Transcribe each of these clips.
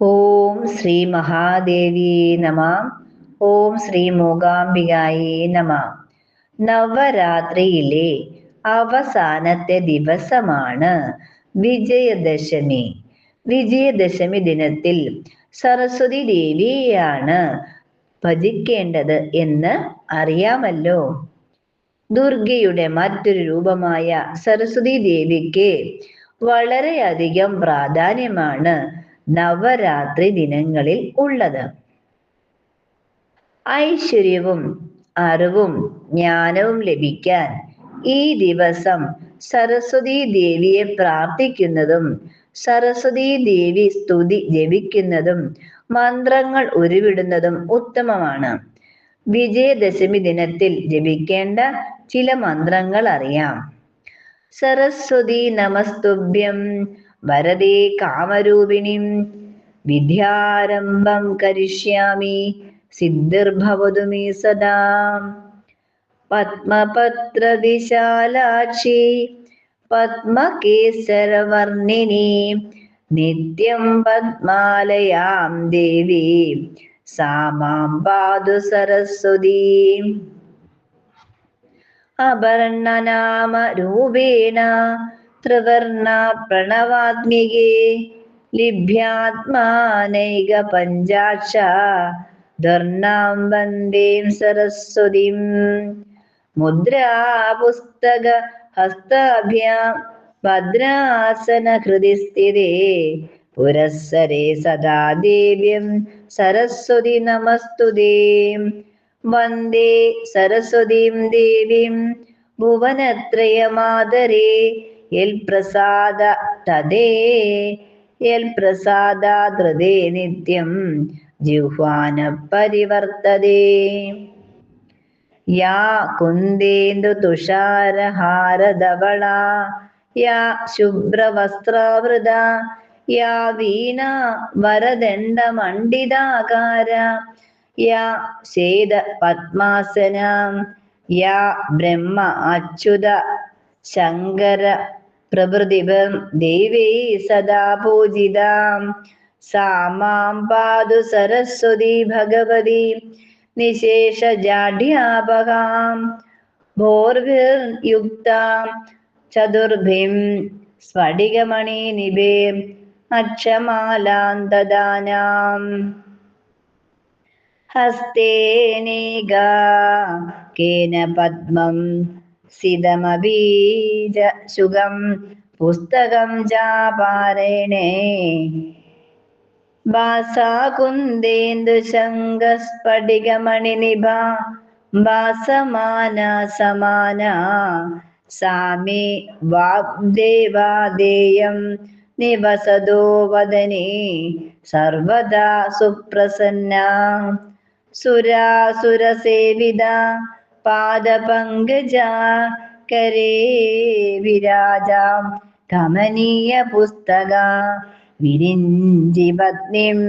ഓം ശ്രീ മഹാദേവി നമ. ഓം ശ്രീ മൂകാംബികായേ നമ. നവരാത്രിയിലെ അവസാനത്തെ ദിവസമാണ് വിജയദശമി. വിജയദശമി ദിനത്തിൽ സരസ്വതി ദേവിയെയാണ് ഭജിക്കേണ്ടത് എന്ന് അറിയാമല്ലോ. ദുർഗയുടെ മറ്റൊരു രൂപമായ സരസ്വതി ദേവിക്ക് വളരെയധികം പ്രാധാന്യമാണ് നവരാത്രി ദിനങ്ങളിൽ ഉള്ളത്. ഐശ്വര്യവും അറിവും ജ്ഞാനവും ലഭിക്കാൻ ഈ ദിവസം സരസ്വതി ദേവിയെ പ്രാർത്ഥിക്കുന്നതും സരസ്വതി ദേവി സ്തുതി ജപിക്കുന്നതും മന്ത്രങ്ങൾ ഉരുവിടുന്നതും ഉത്തമമാണ്. വിജയദശമി ദിനത്തിൽ ജപിക്കേണ്ട ചില മന്ത്രങ്ങൾ അറിയാം. സരസ്വതി നമസ്തുഭ്യം വരദേ കാമരൂപിണിം വിദ്യാരംഭം കരിഷ്യാമി സിദ്ധിർഭവതു മേ സദാ. പത്മപത്രവിശാലാക്ഷി പത്മകേസരവർണിനി നിത്യം പത്മാലയാം ദേവി സാ മാം പാതു സരസ്വതി. അപർണനാമ രൂപേണ ത്രിവർണ പ്രണവാത്മികേ ലിഭ്യാത്മാനൈക പഞ്ചാക്ഷ ധർണാം വന്ദേം സരസ്വതിം. മുദ്രാ പുസ്തക ഹസ്താഭ്യാം ഭദ്രാസന ഹൃദി സ്ഥിതേ പുരസ്സരേ സദാ ദേവ്യം സരസ്വതി നമസ്തുതേ. വന്ദേ സരസ്വതീം ദേവീം ഭുവനത്രയമാതരേ യൽപ്രസാദ തദേ യൽപ്രസാദാദൃതേ നിത്യം ജിഹ്വാന പരിവർത്തതേ. യാ കുന്ദേന്ദു തുഷാരഹാരധവള യാ ശുഭ്രവസ്ത്രാവൃത യാ വീണ വരദണ്ഡമണ്ഡിതാകാര യാ ശ്വേത പദ്മാസന യാ ബ്രഹ്മ അച്യുത ശങ്കര പ്രഭൃതിഭം ദേവീ സദാ പൂജിതാം സാ മാം പാതു സരസ്വതി ഭഗവതി നിശേഷജാഢ്യാപകാം ഭോർഭിർയുക്താം ചതുർഭിം സ്ഫടികമണിനിഭേ അക്ഷമാലാം ദദാനാം. ഹസ്തേനേകാ കേന പദ്മം സിതമബീജ ശുഗം പുസ്തകം ചാപാരണേ ഭാസാ കുന്ദേന്ദു ശങ്കസ്ഫടികമണിനിഭ ഭാസമാന സമാന സാമി വാഗ്ദേവാദേയം നിവസതോ വദനേ സർവദാ സുപ്രസന്ന. സുരാസുരസേവിത പാദപങ്കജ കരേ വിരാജാം കമനീയ പുസ്തക വിരിഞ്ചി പത്നിം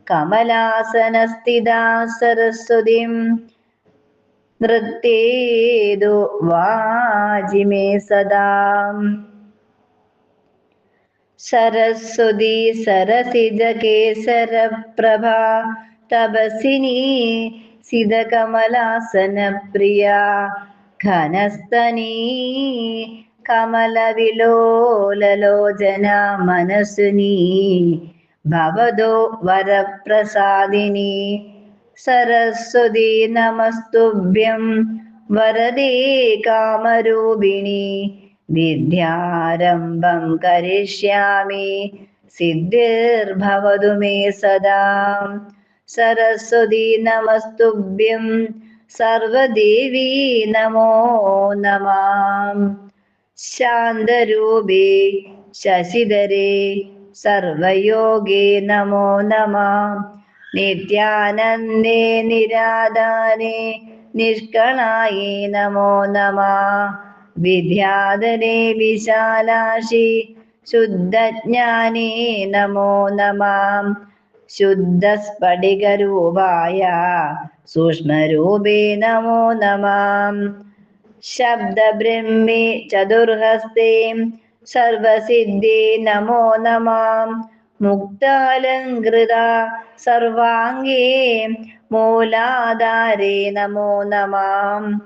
കമലാസനസ്ഥിതാ സരസ്വതിം നൃത്തേതു വാജിമേ സദാ. സരസ്വതി സരസിജ കേസര പ്രഭ തപസിനി സിതകമലാസന പ്രിയ ഘനസ്തനീ കമലവിലോലലോചന മനസുനി ഭവതോ വരപ്രസാദിനി. സരസ്വതി നമസ്തുഭ്യം വരദേ കാമരൂപിണി വിദ്യാരംഭം കരിഷ്യാമി സിദ്ധിർഭവതു മേ സദാ. സരസ്വതി നമസ്തുഭ്യം സർവദേവീ നമോ നമഃ. ശാന്തരൂപേ ശശിധരേ സർവയോഗേ നമോ നമഃ. നിത്യാനന്ദേ നിരാധാരേ നിഷ്കളായേ നമോ നമഃ. വിദ്യാധരേ വിശാലാക്ഷി ശുദ്ധജ്ഞാനേ നമോ നമഃ. ശുദ്ധസ്ഫടികരൂപായ സൂക്ഷ്മരൂപേ നമോ നമഃ. ശബ്ദബ്രഹ്മേ ചതുർഹസ്തേ സർവസിദ്ധേ നമോ നമഃ. മുക്താലങ്കൃത സർവാംഗേ മൂലാധാരേ നമോ നമഃ.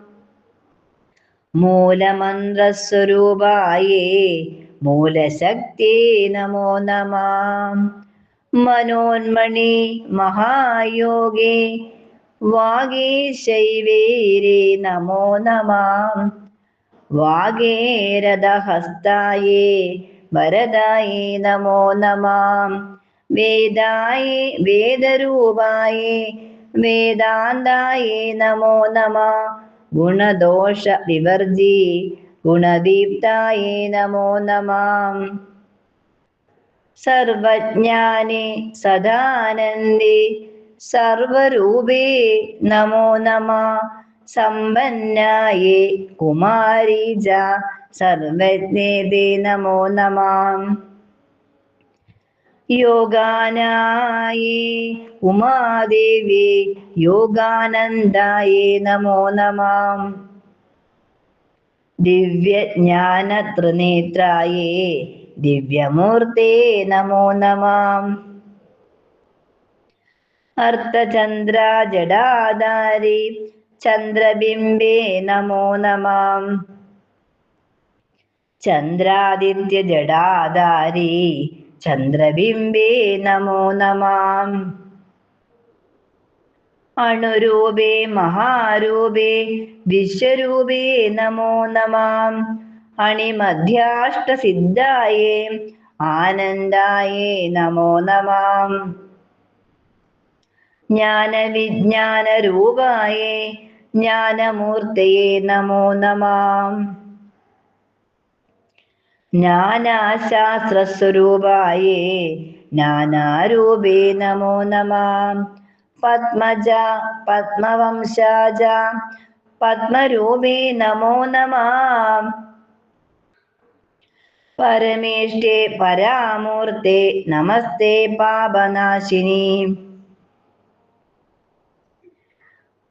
മൂലമന്ത്രസ്വരൂപായേ മൂലശക്തി നമോ നമഃ. മനോന്മണി മഹായോഗേ വാഗീശൈവേരേ നമോ നമഃ. വാഗേരഥഹസ്തായേ വരദായേ നമോ നമഃ. വേദായേ വേദരൂപായേ വേദാന്തായേ നമോ നമഃ. ഗുണദോഷ വിവർജി ഗുണദീപ്തായേ നമോ നമഃ. സർവജ്ഞാനേ സദാനന്ദേ സർവരൂപേ നമോ നമഃ. സമ്പന്നായേ കുമാരീജ സർവജ്ഞേ നമോ നമഃ. യോഗാനായേ ഉമാദേവി യോഗാനന്ദായേ നമോ നമഃ. ദിവ്യജ്ഞാനത്രിനേത്രായേ ദിവ്യമൂർത്തേ നമോ നമഃ. അർദ്ധചന്ദ്രജടാധാരി ചന്ദ്രബിംബേ നമോ നമഃ. ചന്ദ്രാദിത്യജടാധാരി ചന്ദ്രബിംബേ നമോ നമഃ. അണുരൂപേ മഹാരൂപേ വിശ്വരൂപേ നമോ നമഃ. അണിമധ്യാഷ്ടസിദ്ധായേ ആനന്ദായേ നമോ നമഃ. ജ്ഞാനവിജ്ഞാനരൂപായേ ജ്ഞാനമൂർത്തയേ നമോ നമഃ. ജ്ഞാനശാസ്ത്രസ്വരൂപായേ ജ്ഞാനാരൂപേ നമോ നമഃ. പത്മജ പത്മവംശജ പത്മരൂപേ നമോ നമഃ. പരമേഷ്ടേ പരാമൂർത്തേ നമസ്തേ പാപനാശിനി.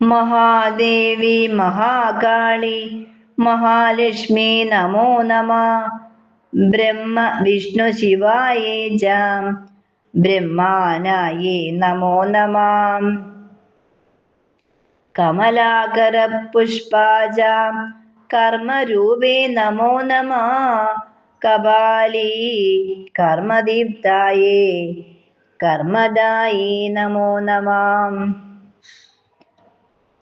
മഹാദേവി മഹാകാളി മഹാലക്ഷ്മി നമോ നമഃ. ബ്രഹ്മ വിഷ്ണു ശിവായേ ച ബ്രഹ്മാനായേ നമോ നമഃ. കമലാകര പുഷ്പാജ കർമ്മരൂപേ നമോ നമഃ. കപാലി കർമ്മദീപ്തായേ കർമ്മദായേ നമോ നമഃ.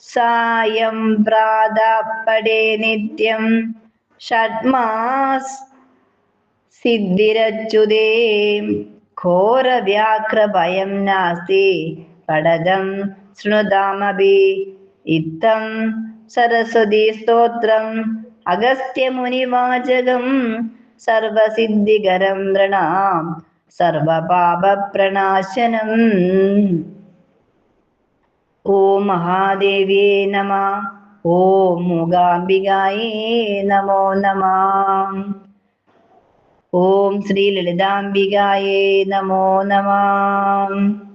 സായം പ്രാതഃപഠേ നിത്യം ഷഡ്മാസ് സിദ്ധിരച്യുതേ. ഘോരവ്യാഘ്രഭയം നാസ്തി പഠതം ശൃണുതാമപി. ഇത്തം സരസ്വതി സ്തോത്രം അഗസ്ത്യമുനിവാചകം സർവസിദ്ധികരം നൃണാം സർവപാപപ്രണാശനം. ഓം മഹാദേവ്യേ നമഃ. ഓം മൂകാംബികായേ നമോ നമഃ. ഓം ശ്രീ ലളിതാംബികായേ നമോ നമഃ.